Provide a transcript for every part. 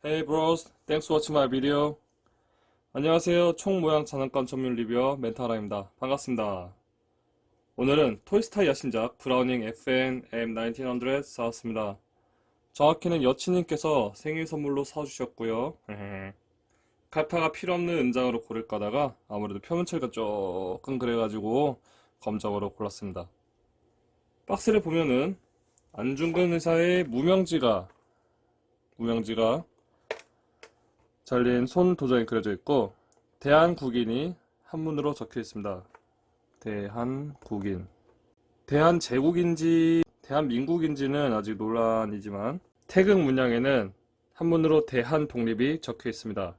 Hey bros, thanks for watching my video. 안녕하세요. 총 모양 장난감 전문 리뷰어 멘타라입니다. 반갑습니다. 오늘은 토이스타이 야신작 브라우닝 FN M1900 사왔습니다. 정확히는 여친님께서 생일 선물로 사주셨고요. 칼파가 필요없는 은장으로 고를까 하다가 아무래도 표면 처리가 조금 그래가지고 검정으로 골랐습니다. 박스를 보면은 안중근 의사의 무명지가 잘린 손 도장이 그려져 있고 대한국인이 한문으로 적혀 있습니다. 대한국인. 대한제국인지 대한민국인지는 아직 논란이지만 태극 문양에는 한문으로 대한독립이 적혀 있습니다.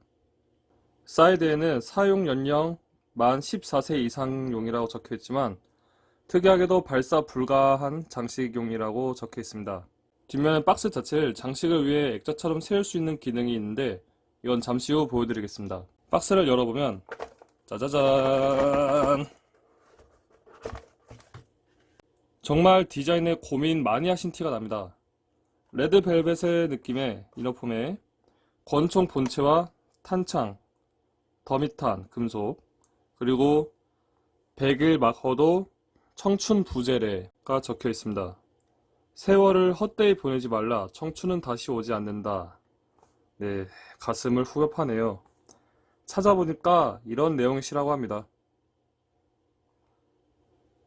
사이드에는 사용 연령 만 14세 이상용이라고 적혀 있지만 특이하게도 발사 불가한 장식용이라고 적혀 있습니다. 뒷면은 박스 자체를 장식을 위해 액자처럼 세울 수 있는 기능이 있는데 이건 잠시 후 보여드리겠습니다. 박스를 열어보면 짜자잔, 정말 디자인에 고민 많이 하신 티가 납니다. 레드벨벳의 느낌의 이너폼에 권총 본체와 탄창, 더미탄, 금속, 그리고 100일 마커도 청춘 부재래가 적혀 있습니다. 세월을 헛되이 보내지 말라. 청춘은 다시 오지 않는다. 네, 가슴을 후벼파네요. 찾아보니까 이런 내용이시라고 합니다.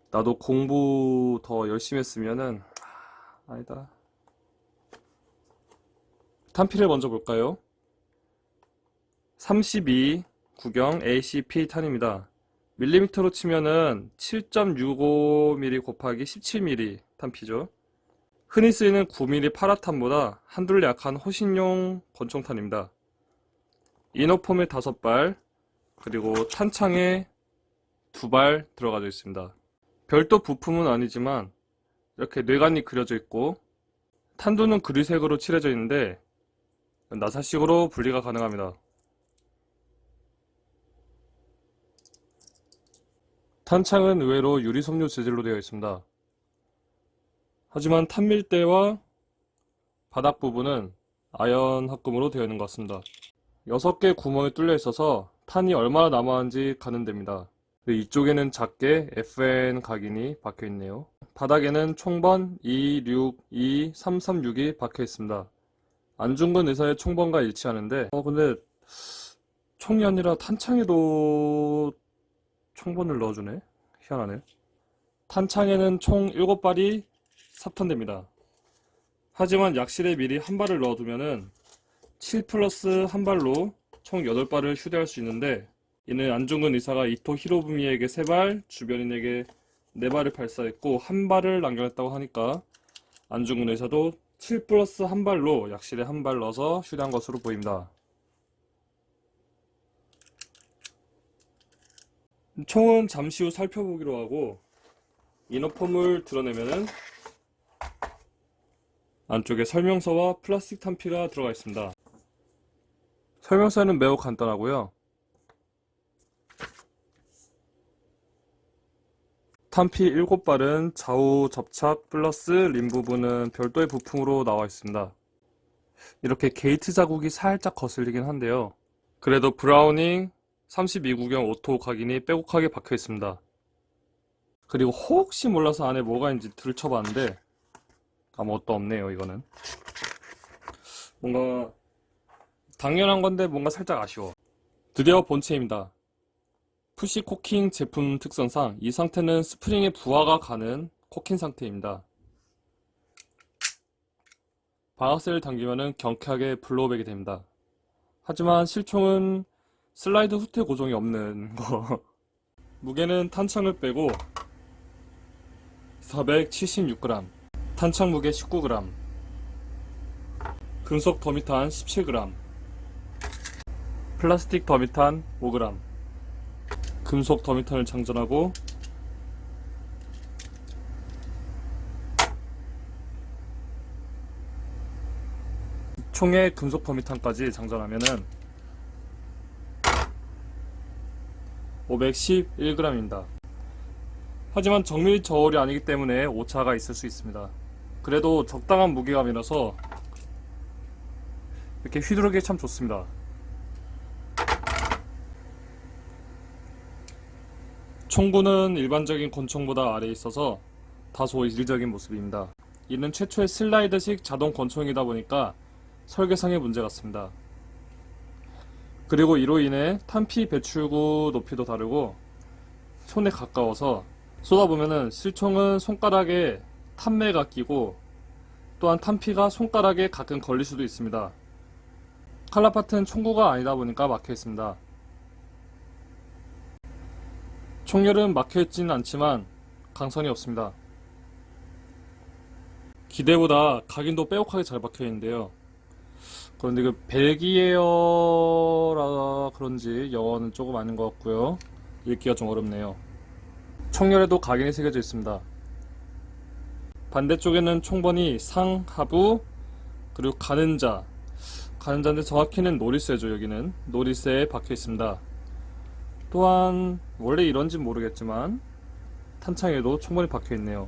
나도 공부 더 열심히 했으면은 아니다. 탄피를 먼저 볼까요? 32 구경 ACP 탄입니다. 밀리미터로 치면은 7.65mm 곱하기 17mm 탄피죠. 흔히 쓰이는 9mm 파라탄보다 한둘 약한 호신용 권총탄입니다. 이너폼에 5발, 그리고 탄창에 2발 들어가져 있습니다. 별도 부품은 아니지만 이렇게 뇌관이 그려져 있고 탄두는 그리색으로 칠해져 있는데 나사식으로 분리가 가능합니다. 탄창은 의외로 유리섬유 재질로 되어 있습니다. 하지만 탄밀대와 바닥 부분은 아연 합금으로 되어 있는 것 같습니다. 6개 구멍이 뚫려 있어서 탄이 얼마나 남았는지 가늠됩니다. 이쪽에는 작게 FN 각인이 박혀 있네요. 바닥에는 총번 262336이 박혀 있습니다. 안중근 의사의 총번과 일치하는데 근데 총이 아니라 탄창에도 총번을 넣어주네. 희한하네. 탄창에는 총 7발이 삽탄됩니다. 하지만 약실에 미리 한 발을 넣어두면은 7 플러스 한 발로 총 8발을 휴대할 수 있는데 이는 안중근 의사가 이토 히로부미에게 3발, 주변인에게 4발을 발사했고 한 발을 남겨냈다고 하니까 안중근 의사도 7 플러스 한 발로 약실에 한 발 넣어서 휴대한 것으로 보입니다. 총은 잠시 후 살펴보기로 하고 이너폼을 드러내면은 안쪽에 설명서와 플라스틱 탄피가 들어가 있습니다. 설명서는 매우 간단하고요. 탄피 7발은 좌우 접착 플러스 림 부분은 별도의 부품으로 나와 있습니다. 이렇게 게이트 자국이 살짝 거슬리긴 한데요. 그래도 브라우닝 32구경 오토 각인이 빼곡하게 박혀 있습니다. 그리고 혹시 몰라서 안에 뭐가 있는지 들춰봤는데 아무것도 없네요. 이거는 뭔가 당연한 건데 뭔가 살짝 아쉬워. 드디어 본체입니다. 푸시 코킹 제품 특성상 이 상태는 스프링의 부하가 가는 코킹 상태입니다. 방아쇠를 당기면은 경쾌하게 블로우백이 됩니다. 하지만 실총은 슬라이드 후퇴 고정이 없는 거. 무게는 탄창을 빼고 476g, 탄창 무게 19g, 금속 더미탄 17g, 플라스틱 더미탄 5g, 금속 더미탄을 장전하고 총에 금속 더미탄까지 장전하면은 511g입니다. 하지만 정밀 저울이 아니기 때문에 오차가 있을 수 있습니다. 그래도 적당한 무게감이라서 이렇게 휘두르기 참 좋습니다. 총구는 일반적인 권총보다 아래에 있어서 다소 이질적인 모습입니다. 이는 최초의 슬라이드식 자동 권총이다 보니까 설계상의 문제 같습니다. 그리고 이로 인해 탄피 배출구 높이도 다르고 손에 가까워서 쏘다보면은 실총은 손가락에 탄매가 끼고 또한 탄피가 손가락에 가끔 걸릴 수도 있습니다. 칼라파트는 총구가 아니다 보니까 막혀 있습니다. 총열은 막혀 있지는 않지만 강선이 없습니다. 기대보다 각인도 빼곡하게 잘 박혀 있는데요. 그런데 그 벨기에어라 그런지 영어는 조금 아닌 것 같고요. 읽기가 좀 어렵네요. 총열에도 각인이 새겨져 있습니다. 반대쪽에는 총번이 상, 하부, 그리고 가는자인데 정확히는 노리쇠죠. 여기는 노리쇠에 박혀 있습니다. 또한 원래 이런지 모르겠지만 탄창에도 총번이 박혀 있네요.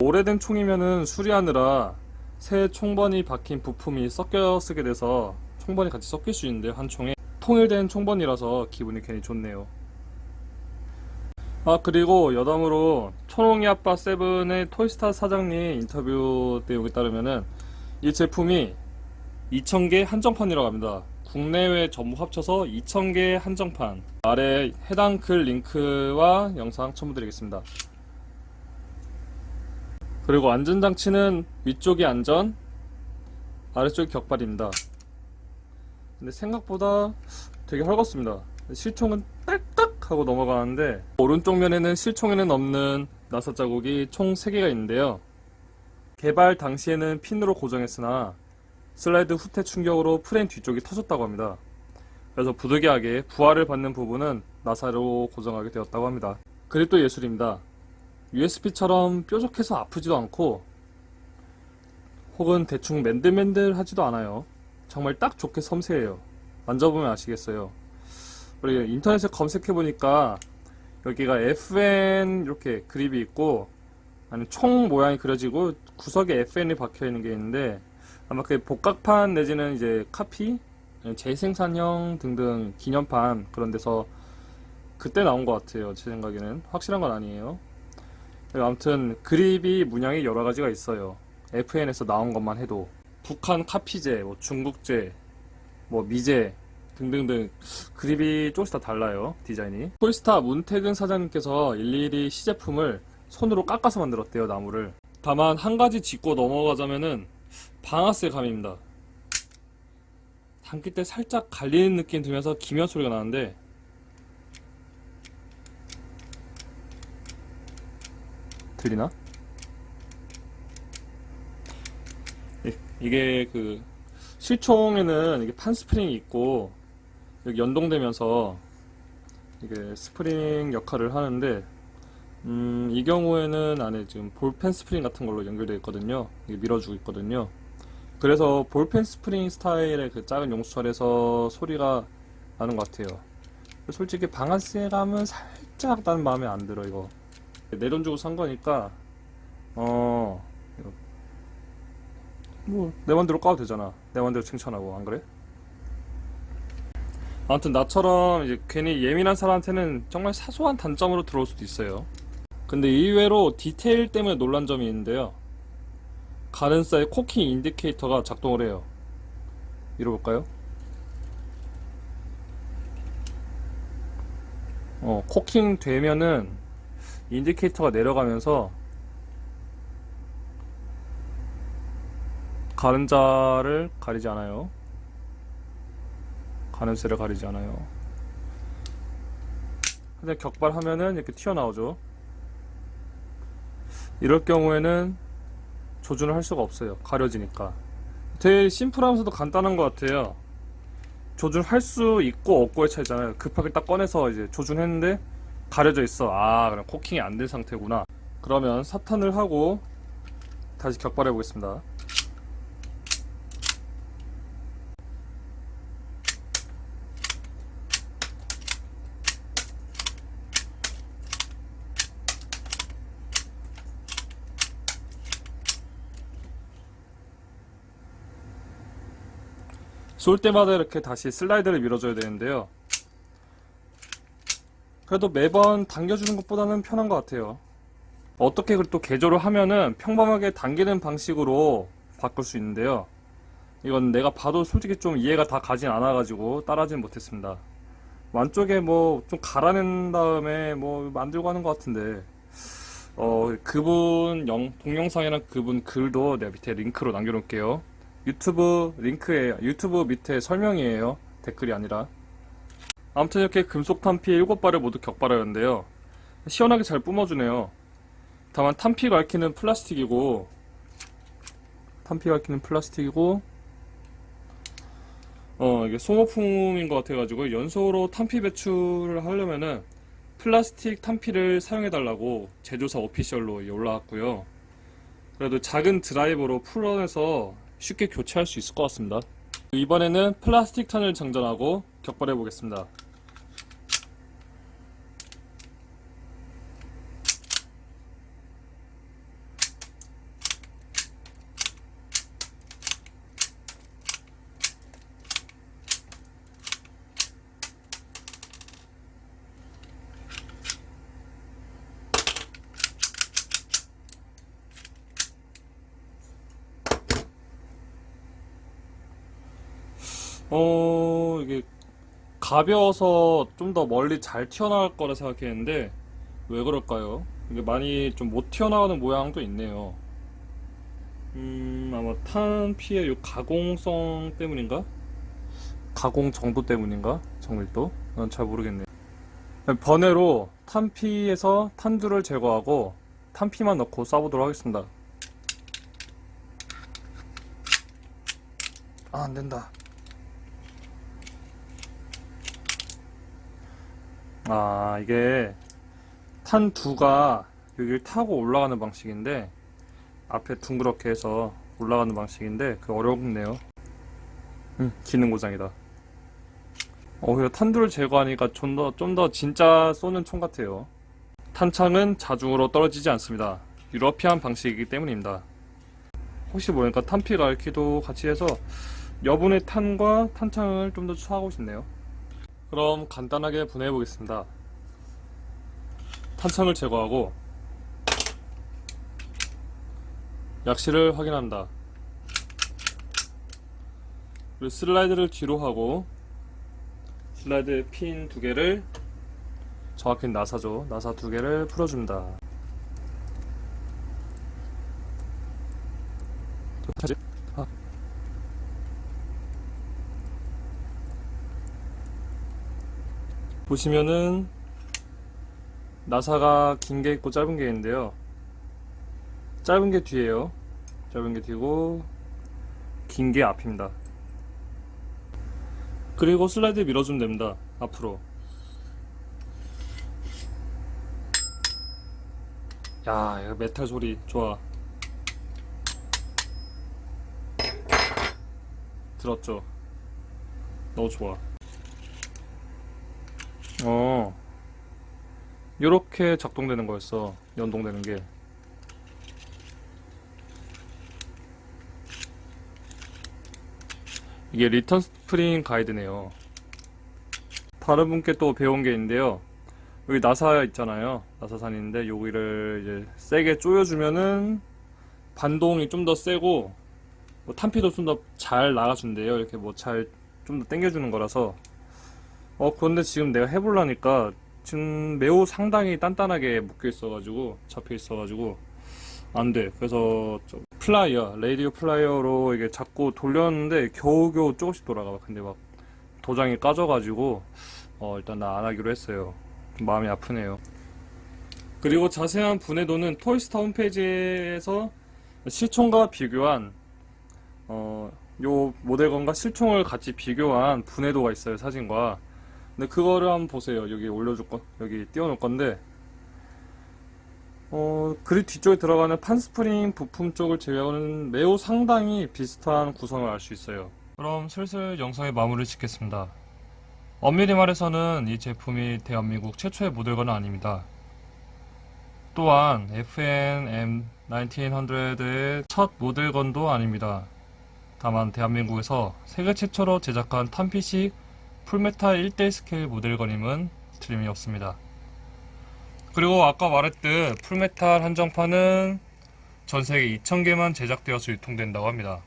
오래된 총이면은 수리하느라 새 총번이 박힌 부품이 섞여 쓰게 돼서 총번이 같이 섞일 수 있는데 한 총에 통일된 총번이라서 기분이 괜히 좋네요. 그리고 여담으로 초롱이 아빠 세븐의 토이스타 사장님 인터뷰 내용에 따르면은 이 제품이 2000개 한정판이라고 합니다. 국내외 전부 합쳐서 2000개 한정판. 아래 해당 글 링크와 영상 첨부드리겠습니다. 그리고 안전장치는 위쪽이 안전, 아래쪽이 격발입니다. 근데 생각보다 되게 헐겁습니다. 실총은 딸깍 하고 넘어가는데 오른쪽 면에는 실총에는 없는 나사 자국이 총 3개가 있는데요. 개발 당시에는 핀으로 고정했으나 슬라이드 후퇴 충격으로 프레임 뒤쪽이 터졌다고 합니다. 그래서 부득이하게 부하를 받는 부분은 나사로 고정하게 되었다고 합니다. 그립도 예술입니다. USB처럼 뾰족해서 아프지도 않고 혹은 대충 맨들맨들하지도 않아요. 정말 딱 좋게 섬세해요. 만져보면 아시겠어요. 그리고 인터넷에 검색해보니까 여기가 FN 이렇게 그립이 있고 아니면 총 모양이 그려지고 구석에 FN이 박혀있는 게 있는데 아마 그 복각판 내지는 이제 카피, 재생산형 등등 기념판 그런 데서 그때 나온 것 같아요. 제 생각에는 확실한 건 아니에요. 아무튼 그립이 문양이 여러 가지가 있어요. FN에서 나온 것만 해도 북한 카피제, 뭐 중국제, 뭐 미제 등등등 그립이 조금씩 다 달라요. 디자인이. 토이스타 문태근 사장님께서 일일이 시제품을 손으로 깎아서 만들었대요. 나무를. 다만 한 가지 짚고 넘어가자면은 방아쇠 감입니다. 당길 때 살짝 갈리는 느낌 들면서 기면 소리가 나는데 들리나? 이게 그 실총에는 이게 판 스프링이 있고 여기 연동되면서 이게 스프링 역할을 하는데 이 경우에는 안에 지금 볼펜 스프링 같은 걸로 연결되어 있거든요. 이게 밀어주고 있거든요. 그래서 볼펜 스프링 스타일의 그 작은 용수철에서 소리가 나는 것 같아요. 솔직히 방아쇠 감은 살짝 나는 마음에 안 들어. 이거 내 돈 주고 산 거니까 뭐 내 맘대로 까도 되잖아. 내 맘대로 칭찬하고 안 그래? 아무튼 나처럼 이제 괜히 예민한 사람한테는 정말 사소한 단점으로 들어올 수도 있어요. 근데 의외로 디테일 때문에 놀란 점이 있는데요. 가른사의 코킹 인디케이터가 작동을 해요. 밀어볼까요? 코킹 되면은 인디케이터가 내려가면서 가른자를 가리지 않아요. 가늠쇠를 가리지 않아요. 근데 격발하면은 이렇게 튀어나오죠. 이럴 경우에는 조준을 할 수가 없어요. 가려지니까. 되게 심플하면서도 간단한 것 같아요. 조준할 수 있고 없고의 차이잖아요. 급하게 딱 꺼내서 이제 조준했는데 가려져 있어. 그럼 코킹이 안 된 상태구나. 그러면 사탄을 하고 다시 격발해 보겠습니다. 쏠 때마다 이렇게 다시 슬라이드를 밀어줘야 되는데요. 그래도 매번 당겨주는 것보다는 편한 것 같아요. 어떻게 또 개조를 하면은 평범하게 당기는 방식으로 바꿀 수 있는데요. 이건 내가 봐도 솔직히 좀 이해가 다 가진 않아가지고 따라하진 못했습니다. 안쪽에 뭐 좀 갈아낸 다음에 뭐 만들고 하는 것 같은데, 그분 동영상이랑 그분 글도 내가 밑에 링크로 남겨놓을게요. 유튜브 링크에요. 유튜브 밑에 설명이에요. 댓글이 아니라. 아무튼 이렇게 금속 탄피 7발을 모두 격발하였는데요. 시원하게 잘 뿜어주네요. 다만 탄피가 얽히는 플라스틱이고, 이게 소모품인 것 같아가지고 연소로 탄피 배출을 하려면은 플라스틱 탄피를 사용해달라고 제조사 오피셜로 올라왔고요. 그래도 작은 드라이버로 풀어내서 쉽게 교체할 수 있을 것 같습니다. 이번에는 플라스틱 탄을 장전하고 격발해 보겠습니다. 이게 가벼워서 좀 더 멀리 잘 튀어나갈 거라 생각했는데 왜 그럴까요? 이게 많이 좀 못 튀어나가는 모양도 있네요. 아마 탄피의 요 가공성 때문인가? 가공 정도 때문인가? 정밀도? 난 잘 모르겠네요. 번외로 탄피에서 탄두를 제거하고 탄피만 넣고 쏴보도록 하겠습니다. 아, 안 된다. 아, 이게 탄두가 여기를 타고 올라가는 방식인데, 앞에 둥그렇게 해서 올라가는 방식인데 그 어렵네요. 기능 고장이다. 오히려 탄두를 제거하니까 좀 더 진짜 쏘는 총 같아요. 탄창은 자중으로 떨어지지 않습니다. 유러피안 방식이기 때문입니다. 혹시 모르니까 탄피가 얽히도 같이 해서 여분의 탄과 탄창을 좀 더 추하고 싶네요. 그럼 간단하게 분해해 보겠습니다. 탄창을 제거하고 약실을 확인합니다. 그리고 슬라이드를 뒤로 하고 슬라이드 핀 2개를, 정확히 나사죠. 나사 2개를 풀어줍니다. 보시면은 나사가 긴 게 있고 짧은 게 있는데요. 짧은 게 뒤에요. 짧은 게 뒤고 긴 게 앞입니다. 그리고 슬라이드 밀어주면 됩니다. 앞으로. 야, 이거 메탈 소리 좋아. 들었죠? 너무 좋아. 요렇게 작동되는 거였어. 연동되는 게. 이게 리턴 스프링 가이드네요. 다른 분께 또 배운 게 있는데요. 여기 나사 있잖아요. 나사산인데 여기를 이제 세게 조여주면은 반동이 좀 더 세고 뭐 탄피도 좀 더 잘 나가준대요. 이렇게 뭐 잘 좀 더 당겨주는 거라서. 그런데 지금 내가 해보려니까 지금 매우 상당히 단단하게 묶여 있어가지고 잡혀 있어가지고 안 돼. 그래서 플라이어, 레이디오 플라이어로 이게 자꾸 돌렸는데 겨우겨우 조금씩 돌아가. 근데 막 도장이 까져가지고 일단 나 안 하기로 했어요. 좀 마음이 아프네요. 그리고 자세한 분해도는 토이스타 홈페이지에서 실총과 비교한 요 모델건과 실총을 같이 비교한 분해도가 있어요. 사진과. 근데 그거를 한번 보세요. 여기 올려줄 거, 여기 띄워놓을 건데, 그립 뒤쪽에 들어가는 판스프링 부품 쪽을 제외하고는 매우 상당히 비슷한 구성을 알 수 있어요. 그럼 슬슬 영상의 마무리를 짓겠습니다. 엄밀히 말해서는 이 제품이 대한민국 최초의 모델건은 아닙니다. 또한 FN M1900의 첫 모델건도 아닙니다. 다만 대한민국에서 세계 최초로 제작한 탄피식 풀메탈 1대1 스케일 모델건임은 틀림이 없습니다. 그리고 아까 말했듯 풀메탈 한정판은 전세계 2,000개만 제작되어서 유통된다고 합니다.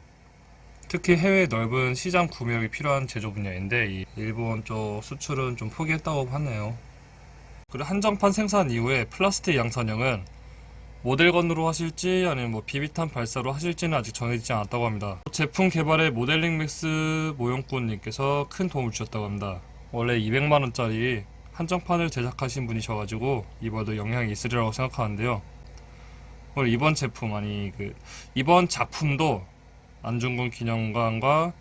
특히 해외 넓은 시장 구매력이 필요한 제조 분야인데 이 일본 쪽 수출은 좀 포기했다고 하네요. 그리고 한정판 생산 이후에 플라스틱 양산형은 모델건으로 하실지 아니면 비비탄 발사로 하실지는 아직 정해지지 않았다고 합니다. 제품 개발에 모델링 맥스 모형꾼님께서 큰 도움을 주셨다고 합니다. 원래 200만원짜리 한정판을 제작하신 분이셔가지고 이번에도 영향이 있으리라고 생각하는데요. 이번 제품 이번 작품도 안중근 기념관과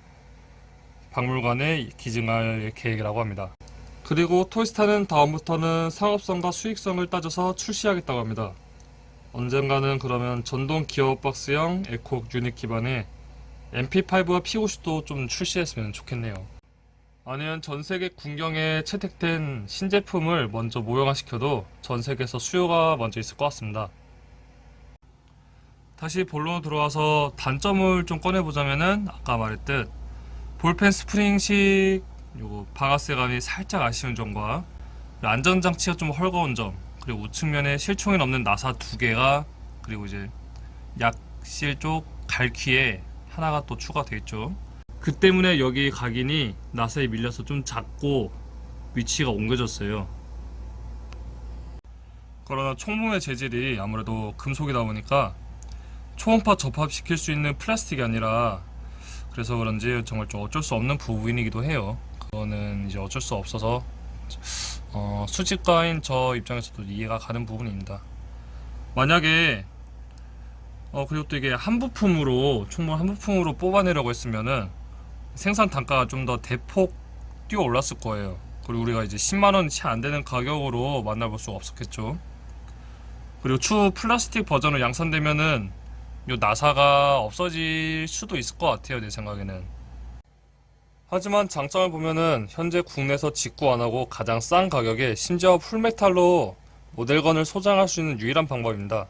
박물관에 기증할 계획이라고 합니다. 그리고 토이스타는 다음부터는 상업성과 수익성을 따져서 출시하겠다고 합니다. 언젠가는 그러면 전동 기어박스형 에코옥 유닛 기반의 MP5와 P50도 좀 출시했으면 좋겠네요. 아니면 전세계 군경에 채택된 신제품을 먼저 모형화시켜도 전세계에서 수요가 먼저 있을 것 같습니다. 다시 본론으로 들어와서 단점을 좀 꺼내보자면은 아까 말했듯 볼펜 스프링식 요거 방아쇠감이 살짝 아쉬운 점과 안전장치가 좀 헐거운 점, 그리고 우측면에 실총이 넘는 나사 2개가, 그리고 이제 약실 쪽 갈퀴에 하나가 또 추가되어 있죠. 그 때문에 여기 각인이 나사에 밀려서 좀 작고 위치가 옮겨졌어요. 그러나 총몸의 재질이 아무래도 금속이다 보니까 초음파 접합시킬 수 있는 플라스틱이 아니라, 그래서 그런지 정말 좀 어쩔 수 없는 부분이기도 해요. 그거는 이제 어쩔 수 없어서 수집가인 저 입장에서도 이해가 가는 부분입니다. 만약에 그리고 또 이게 한 부품으로 총무 한 부품으로 뽑아내려고 했으면은 생산 단가가 좀 더 대폭 뛰어 올랐을 거예요. 그리고 우리가 이제 10만원 채 안 되는 가격으로 만나볼 수가 없었겠죠. 그리고 추후 플라스틱 버전으로 양산되면은 요 나사가 없어질 수도 있을 것 같아요, 내 생각에는. 하지만 장점을 보면은 현재 국내에서 직구 안하고 가장 싼 가격에 심지어 풀메탈로 모델건을 소장할 수 있는 유일한 방법입니다.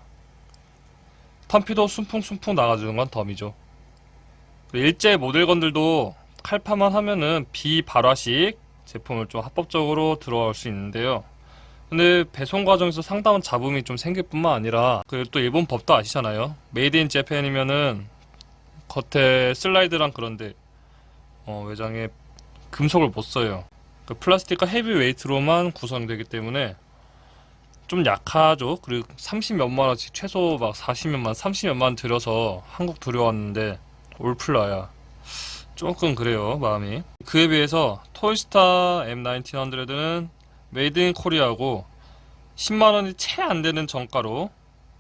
탄피도 숨풍숨풍 나가주는 건 덤이죠. 일제 모델건들도 칼파만 하면은 비발화식 제품을 좀 합법적으로 들어올 수 있는데요. 근데 배송 과정에서 상당한 잡음이 좀 생길 뿐만 아니라, 그리고 또 일본 법도 아시잖아요. 메이드 인 재팬이면은 겉에 슬라이드랑 그런데 외장에 금속을 못 써요. 그 플라스틱과 헤비 웨이트로만 구성되기 때문에 좀 약하죠. 그리고 30몇만 원씩, 최소 막 40몇만 30몇만 원 들여서 한국 들여왔는데 올플라야 조금 그래요, 마음이. 그에 비해서 토이스타 M1900는 메이드 인 코리아고 10만원이 채 안되는 정가로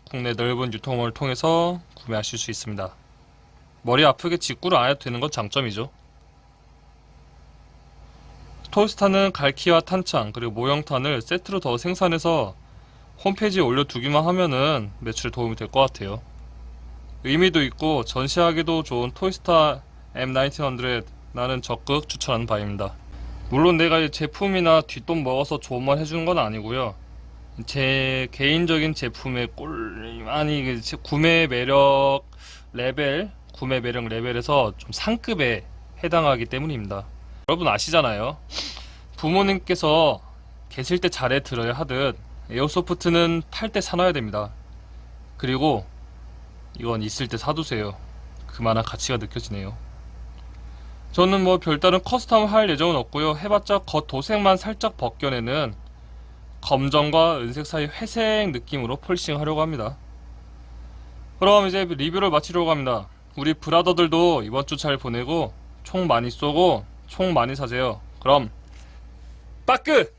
국내 넓은 유통망을 통해서 구매하실 수 있습니다. 머리 아프게 직구를 안 해도 되는 건 장점이죠. 토이스타는 갈키와 탄창 그리고 모형탄을 세트로 더 생산해서 홈페이지에 올려두기만 하면은 매출에 도움이 될 것 같아요. 의미도 있고 전시하기도 좋은 토이스타 M1900 나는 적극 추천하는 바입니다. 물론 내가 제품이나 뒷돈 먹어서 좋은 말 해주는 건 아니고요. 제 개인적인 제품의 구매 매력 레벨에서 좀 상급에 해당하기 때문입니다. 여러분 아시잖아요. 부모님께서 계실 때 잘해 들어야 하듯 에어소프트는 팔 때 사놔야 됩니다. 그리고 이건 있을 때 사두세요. 그만한 가치가 느껴지네요. 저는 별다른 커스텀 할 예정은 없고요. 해봤자 겉 도색만 살짝 벗겨내는 검정과 은색 사이 회색 느낌으로 폴싱 하려고 합니다. 그럼 이제 리뷰를 마치려고 합니다. 우리 브라더들도 이번 주 잘 보내고 총 많이 쏘고 총 많이 사세요. 그럼 빠끄!